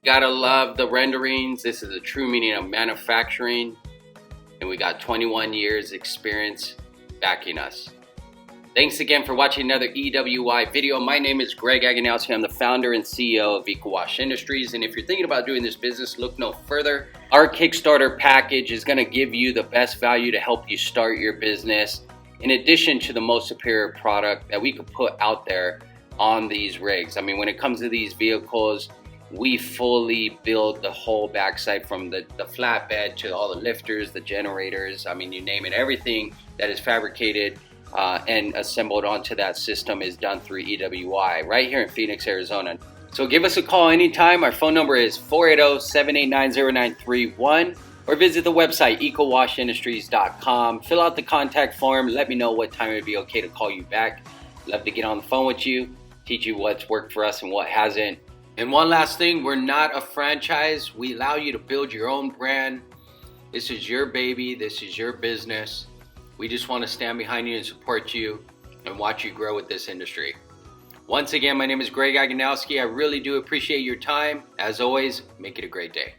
Gotta love the renderings. This is the true meaning of manufacturing. And we got 21 years experience backing us. Thanks again for watching another EWI video. My name is Greg Aganowski. I'm the founder and CEO of EcoWash Industries. And if you're thinking about doing this business, look no further. Our Kickstarter package is gonna give you the best value to help you start your business, in addition to the most superior product that we could put out there on these rigs. I mean, when it comes to these vehicles, we fully build the whole backside, from the flatbed to all the lifters, the generators, I mean, you name it. Everything that is fabricated and assembled onto that system is done through EWI right here in Phoenix, Arizona. So give us a call anytime. Our phone number is 480-789-0931, or visit the website ecowashindustries.com. Fill out the contact form. Let me know what time it would be okay to call you back. Love to get on the phone with you, teach you what's worked for us and what hasn't. And one last thing, we're not a franchise. We allow you to build your own brand. This is your baby. This is your business. We just want to stand behind you and support you and watch you grow with this industry. Once again, my name is Greg Aganowski. I really do appreciate your time. As always, make it a great day.